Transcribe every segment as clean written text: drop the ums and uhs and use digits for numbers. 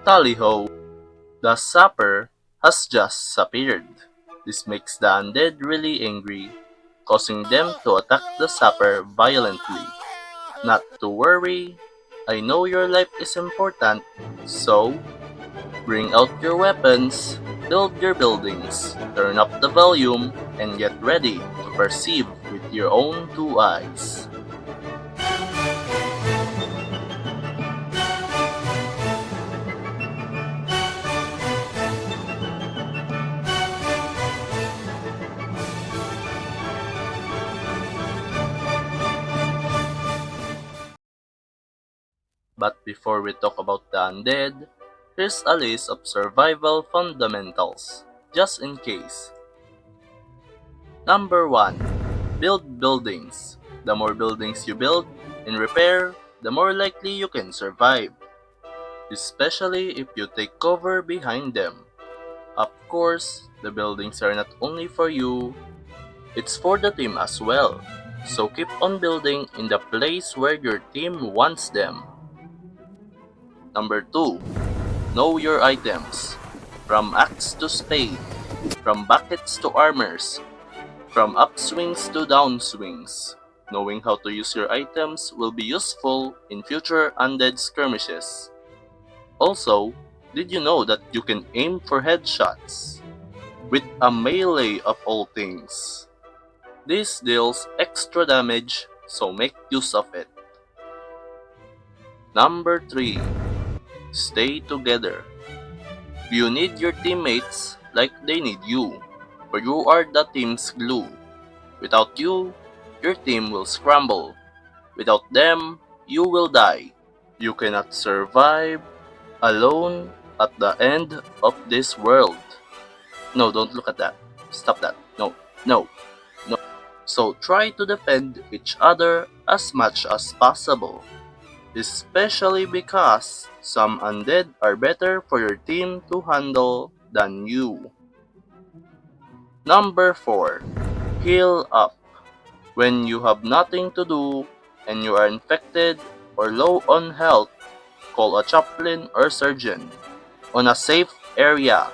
Tally-ho! The Sapper has just appeared. This makes the undead really angry, causing them to attack the Sapper violently. Not to worry, I know your life is important, so bring out your weapons, build your buildings, turn up the volume, and get ready to perceive with your own two eyes. But before we talk about the undead, here's a list of survival fundamentals, just in case. Number 1. Build buildings. The more buildings you build and repair, the more likely you can survive, especially if you take cover behind them. Of course, the buildings are not only for you, it's for the team as well. So keep on building in the place where your team wants them. Number 2. Know your items. From axe to spade, from buckets to armors, from upswings to downswings. Knowing how to use your items will be useful in future undead skirmishes. Also, did you know that you can aim for headshots with a melee of all things? This deals extra damage, so make use of it. Number 3. Stay together. You need your teammates like they need you, for you are the team's glue. Without you, your team will scramble. Without them, you will die. You cannot survive alone at the end of this world. No, don't look at that. Stop that. No, no, no. So try to defend each other as much as possible, especially because some undead are better for your team to handle than you. Number 4. Heal up. When you have nothing to do and you are infected or low on health, call a chaplain or surgeon on a safe area,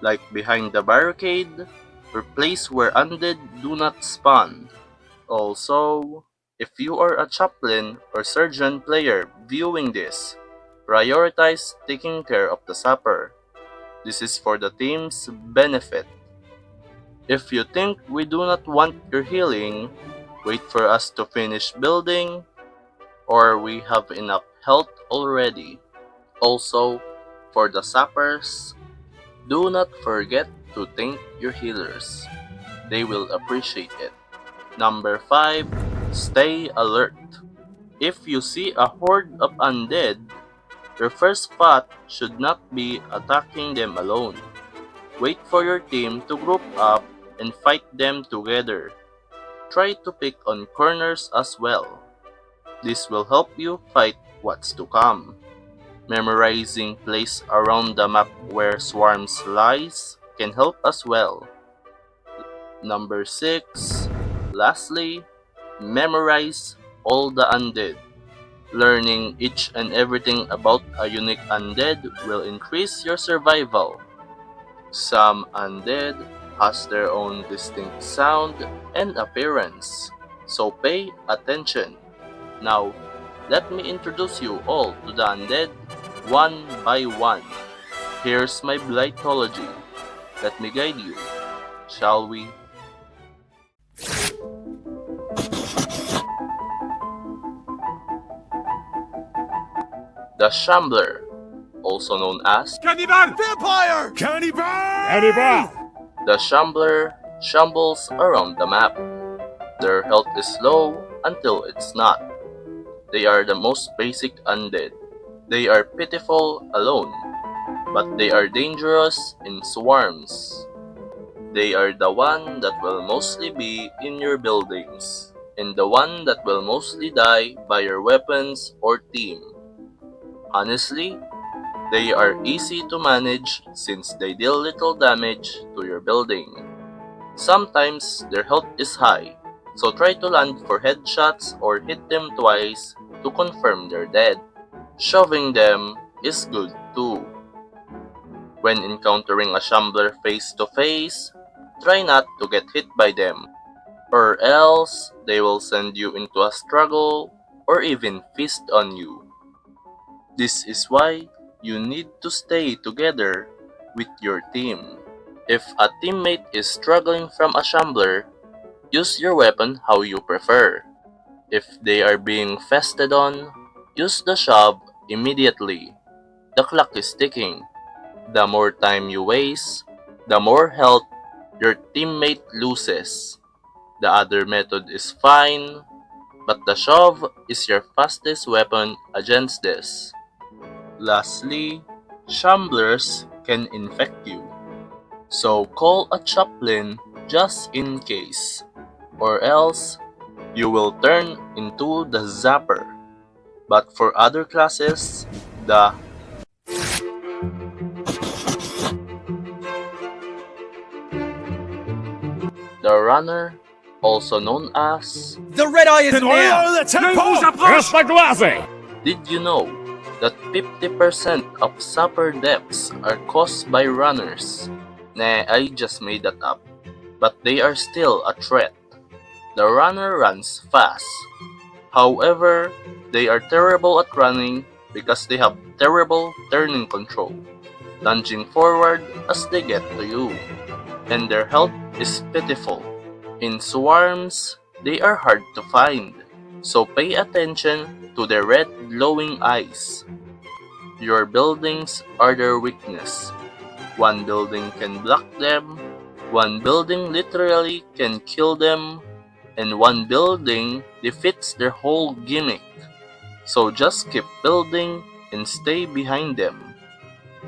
like behind the barricade or place where undead do not spawn. Also, if you are a chaplain or surgeon player viewing this, prioritize taking care of the Sapper. This is for the team's benefit. If you think we do not want your healing, wait for us to finish building, or we have enough health already. Also, for the Sappers, do not forget to thank your healers. They will appreciate it. Number 5. Stay alert. If you see a horde of undead, your first thought should not be attacking them alone. Wait for your team to group up and fight them together. Try to pick on corners as well. This will help you fight what's to come. Memorizing place around the map where swarms lies can help as well. Number 6. Lastly, memorize all the undead. Learning each and everything about a unique undead will increase your survival. Some undead has their own distinct sound and appearance, so pay attention. Now, let me introduce you all to the undead one by one. Here's my blightology. Let me guide you, shall we? The Shambler, also known as Cannibal! Vampire! Cannibal! the Shambler, shambles around the map. Their health is low until it's not. They are the most basic undead. They are pitiful alone, but they are dangerous in swarms. They are the one that will mostly be in your buildings, and the one that will mostly die by your weapons or team. Honestly, they are easy to manage since they deal little damage to your building. Sometimes their health is high, so try to land for headshots or hit them twice to confirm they're dead. Shoving them is good too. When encountering a Shambler face to face, try not to get hit by them, or else they will send you into a struggle or even feast on you. This is why you need to stay together with your team. If a teammate is struggling from a Shambler, use your weapon how you prefer. If they are being feasted on, use the shove immediately. The clock is ticking. The more time you waste, the more health your teammate loses. The other method is fine, but the shove is your fastest weapon against this. Lastly, shamblers can infect you, so call a chaplain just in case, or else you will turn into the Zapper. But for other classes, the runner, also known as The red eye is near! Did you know that 50% of Sapper deaths are caused by runners? Nah, I just made that up. But they are still a threat. The runner runs fast. However, they are terrible at running because they have terrible turning control, lunging forward as they get to you, and their health is pitiful. In swarms, they are hard to find, so pay attention to their red glowing eyes. Your buildings are their weakness. One building can block them, one building literally can kill them, and one building defeats their whole gimmick. So just keep building and stay behind them.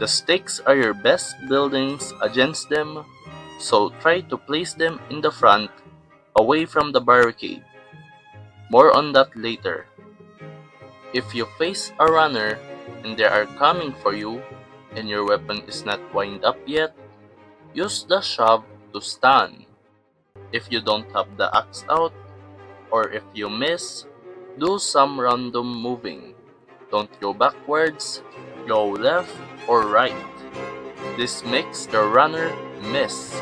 The stakes are your best buildings against them, so try to place them in the front, away from the barricade. More on that later. If you face a runner and they are coming for you, and your weapon is not wind up yet, use the shove to stun. If you don't have the axe out, or if you miss, do some random moving. Don't go backwards, go left or right. This makes the runner miss.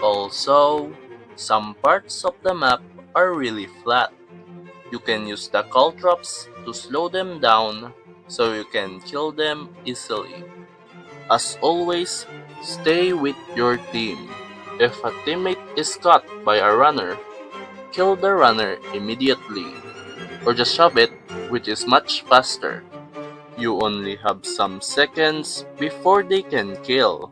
Also, some parts of the map are really flat. You can use the caltrops to slow them down so you can kill them easily. As always, stay with your team. If a teammate is caught by a runner, kill the runner immediately, or just shove it, which is much faster. You only have some seconds before they can kill,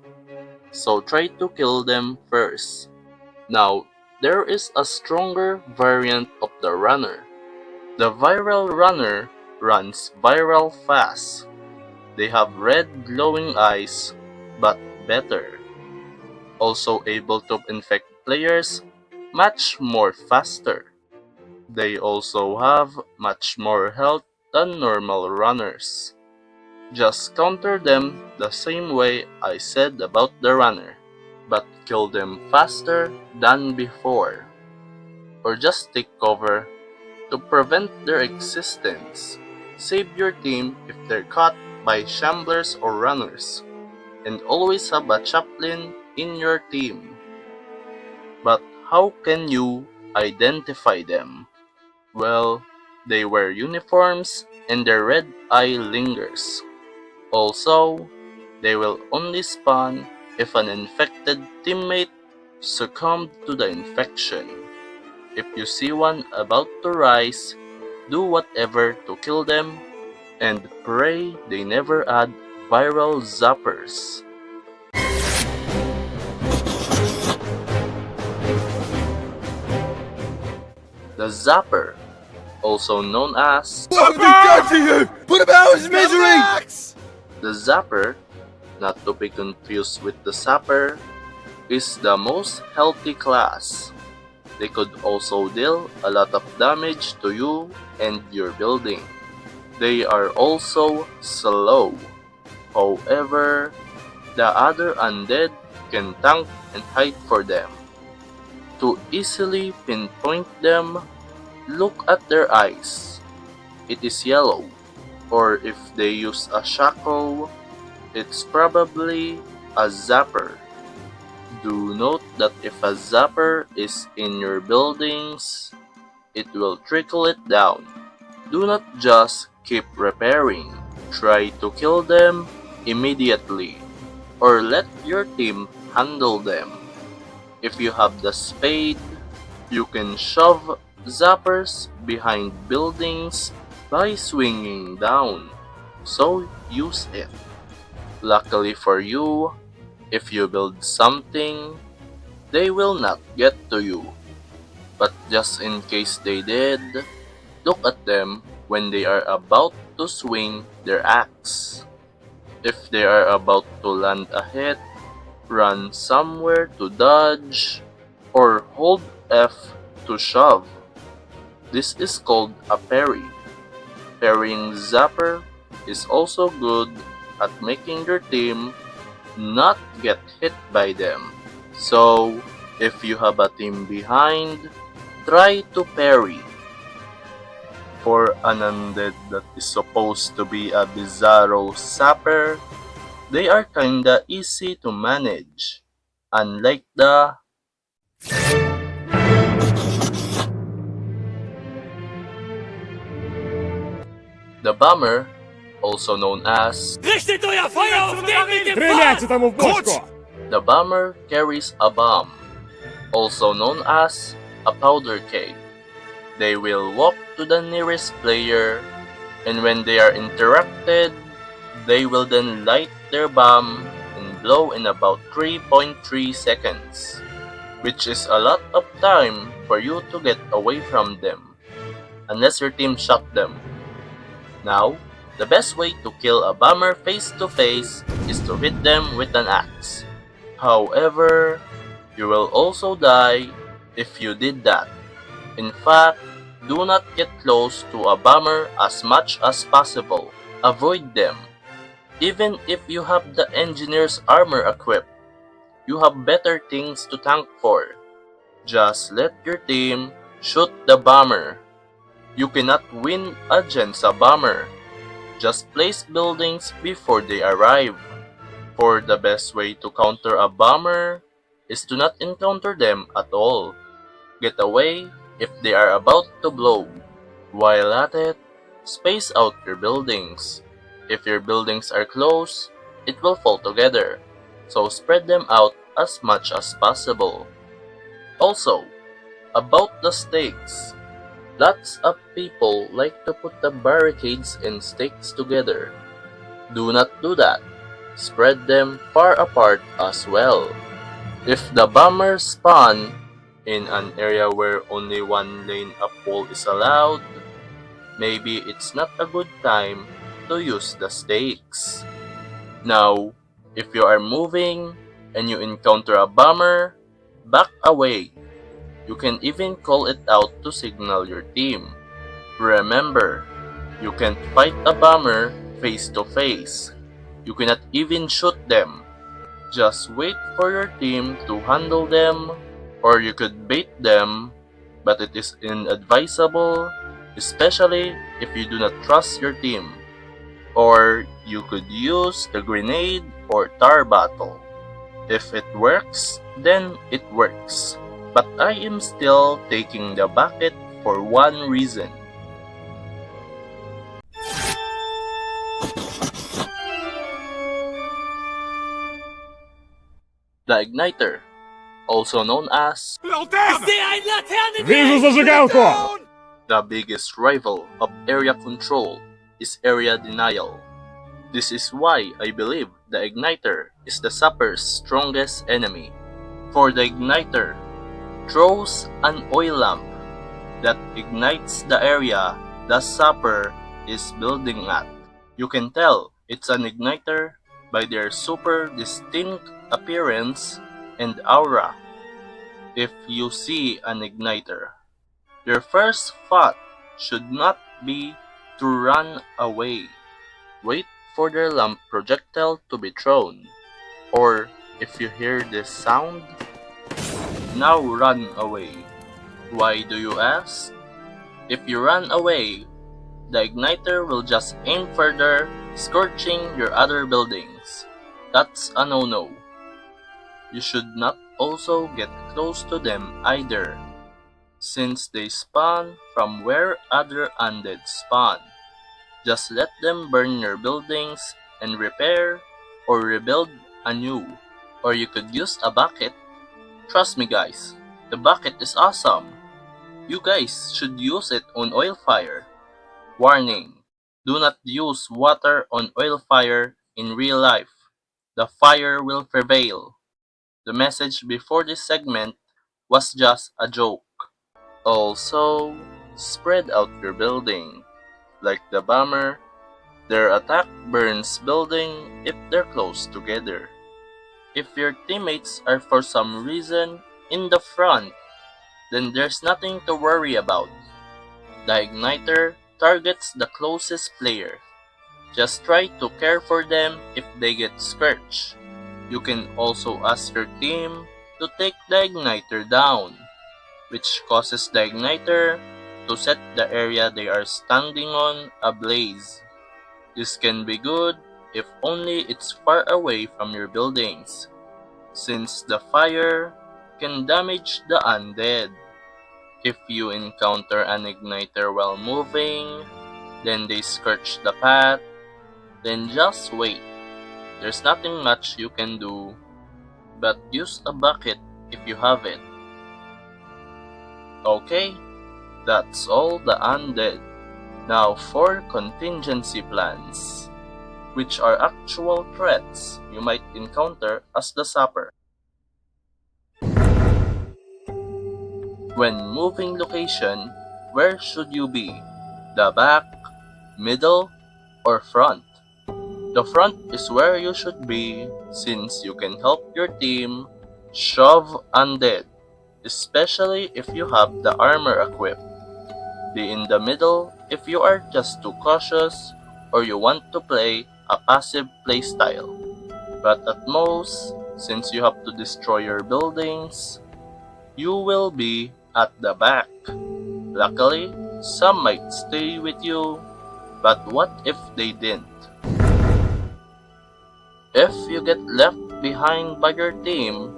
so try to kill them first. Now, there is a stronger variant of the runner. The viral runner runs viral fast. They have red glowing eyes, but better. Also able to infect players much more faster. They also have much more health than normal runners. Just counter them the same way I said about the runner, but kill them faster than before. Or just take cover to prevent their existence. Save your team if they're caught by shamblers or runners, and always have a chaplain in your team. But how can you identify them? Well, they wear uniforms and their red eye lingers. Also, they will only spawn if an infected teammate succumbed to the infection. If you see one about to rise, do whatever to kill them and pray they never add viral zappers. The Zapper, also known as What have they done to you? Put about his misery! the Zapper, not to be confused with the Sapper, is the most healthy class. They could also deal a lot of damage to you and your building. They are also slow. However, the other undead can tank and hide for them. To easily pinpoint them, look at their eyes. It is yellow. Or if they use a shackle, it's probably a zapper. Do note that if a zapper is in your buildings, it will trickle it down. Do not just keep repairing. Try to kill them immediately, or let your team handle them. If you have the spade, you can shove zappers behind buildings by swinging down, so use it. Luckily for you, if you build something, they will not get to you. But just in case they did, look at them when they are about to swing their axe. If they are about to land a hit, run somewhere to dodge, or hold F to shove. This is called a parry. Parrying Zapper is also good at making your team not get hit by them. So, if you have a team behind, try to parry. For an undead that is supposed to be a bizarro sapper, they are kinda easy to manage, unlike the bomber, also known as Richtet euer Feuer auf den mit dem Стреляйте тому в бочку! The bomber carries a bomb, also known as a powder keg. They will walk to the nearest player, and when they are interrupted, they will then light their bomb and blow in about 3.3 seconds, which is a lot of time for you to get away from them, unless your team shot them. Now, the best way to kill a bomber face to face is to hit them with an axe. However, you will also die if you did that. In fact, do not get close to a bomber as much as possible. Avoid them. Even if you have the engineer's armor equipped, you have better things to tank for. Just let your team shoot the bomber. You cannot win against a bomber. Just place buildings before they arrive. For the best way to counter a bomber is to not encounter them at all. Get away if they are about to blow. While at it, space out your buildings. If your buildings are close, it will fall together, so spread them out as much as possible. Also, about the stakes. Lots of people like to put the barricades and stakes together. Do not do that. Spread them far apart as well. If the bombers spawn in an area where only one lane of wall is allowed, maybe it's not a good time to use the stakes. Now, if you are moving and you encounter a bomber, back away. You can even call it out to signal your team. Remember, you can't fight a bomber face to face. You cannot even shoot them. Just wait for your team to handle them, or you could bait them, but it is inadvisable, especially if you do not trust your team. Or you could use the grenade or tar bottle. If it works, then it works. But I am still taking the bucket for one reason. The Igniter, also known as Вижу зажигалку! the biggest rival of area control, is area denial. This is why I believe the Igniter is the Sapper's strongest enemy. For the Igniter throws an oil lamp that ignites the area the Sapper is building at. You can tell it's an Igniter by their super distinct appearance and aura. If you see an Igniter, your first thought should not be to run away. Wait for their lamp projectile to be thrown. Or if you hear this sound, now run away. Why do you ask? If you run away, the Igniter will just aim further, scorching your other buildings. That's a no-no. You should not also get close to them either, since they spawn from where other undead spawn. Just let them burn your buildings and repair or rebuild anew. Or you could use a bucket. Trust me guys, the bucket is awesome. You guys should use it on oil fire. Warning: do not use water on oil fire in real life. The fire will prevail. The message before this segment was just a joke. Also, spread out your building. Like the bomber, their attack burns building if they're close together. If your teammates are for some reason in the front, then there's nothing to worry about. The igniter targets the closest player. Just try to care for them if they get scorched. You can also ask your team to take the igniter down, which causes the igniter to set the area they are standing on ablaze. This can be good if only it's far away from your buildings, since the fire can damage the undead. If you encounter an igniter while moving, then they scorch the path, then just wait. There's nothing much you can do, but use a bucket if you have it. Okay, that's all the undead. Now for contingency plans, which are actual threats you might encounter as the Sapper. When moving location, where should you be? The back, middle, or front? The front is where you should be since you can help your team shove undead, especially if you have the armor equipped. Be in the middle if you are just too cautious or you want to play a passive playstyle. But at most, since you have to destroy your buildings, you will be at the back. Luckily, some might stay with you, but what if they didn't? If you get left behind by your team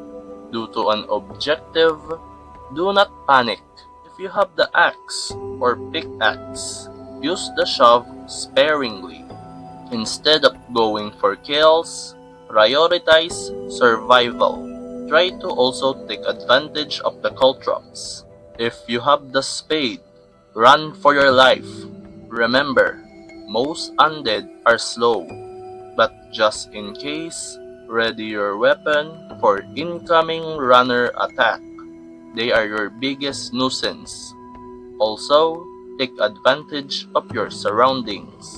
due to an objective, do not panic. If you have the axe or pickaxe, use the shove sparingly. Instead of going for kills, prioritize survival. Try to also take advantage of the caltrops. If you have the spade, run for your life. Remember, most undead are slow, but just in case, ready your weapon for incoming runner attack. They are your biggest nuisance. Also, take advantage of your surroundings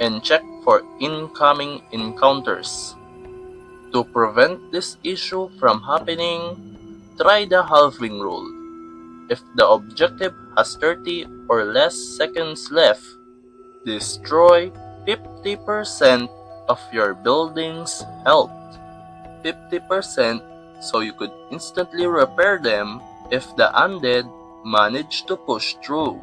and check for incoming encounters. To prevent this issue from happening, try the halving rule. If the objective has 30 or less seconds left, destroy 50% of your building's health. 50% so you could instantly repair them if the undead manage to push through.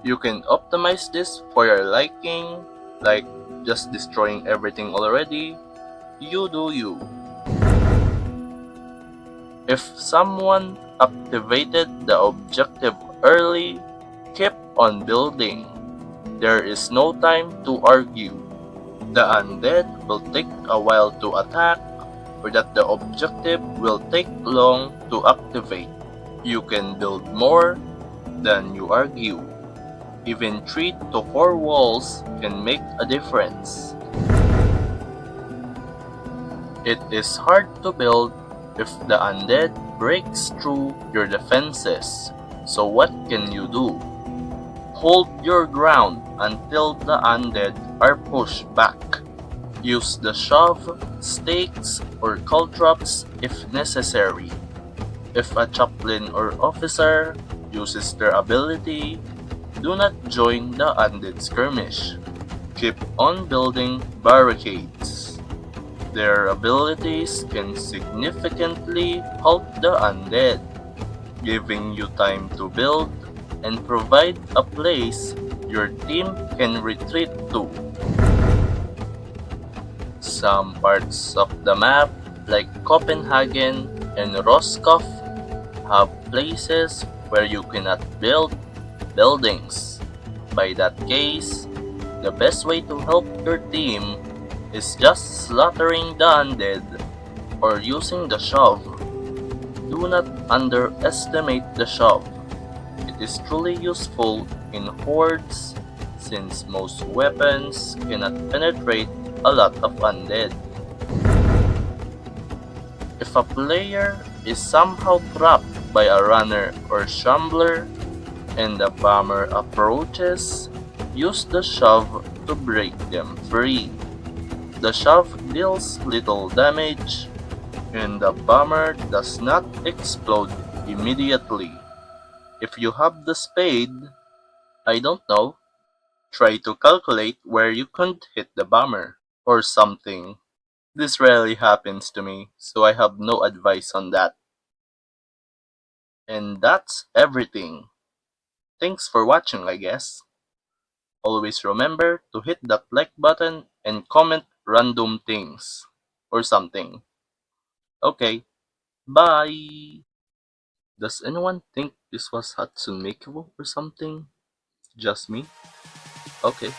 You can optimize this for your liking, like just destroying everything already. You do you. If someone activated the objective early, keep on building. There is no time to argue. The undead will take a while to attack, or that the objective will take long to activate. You can build more than you argue. Even 3 to 4 walls can make a difference. It is hard to build if the undead breaks through your defenses. So what can you do? Hold your ground until the undead are pushed back. Use the shove, stakes, or caltrops if necessary. If a chaplain or officer uses their ability, do not join the undead skirmish. Keep on building barricades. Their abilities can significantly help the undead, giving you time to build and provide a place your team can retreat to. Some parts of the map like Copenhagen and Roscoff, have places where you cannot build buildings. By that case, the best way to help your team is just slaughtering the undead or using the shove. Do not underestimate the shove. It is truly useful in hordes since most weapons cannot penetrate a lot of undead. If a player is somehow trapped by a runner or shambler and the bomber approaches, use the shove to break them free. The shove deals little damage and the bomber does not explode immediately. If you have the spade, I don't know, try to calculate where you could hit the bomber or something. This rarely happens to me, so I have no advice on that. And that's everything. Thanks for watching, I guess. Always remember to hit that like button and comment random things or something. Okay, bye! Does anyone think this was Hatsune Miku or something? Just me? Okay.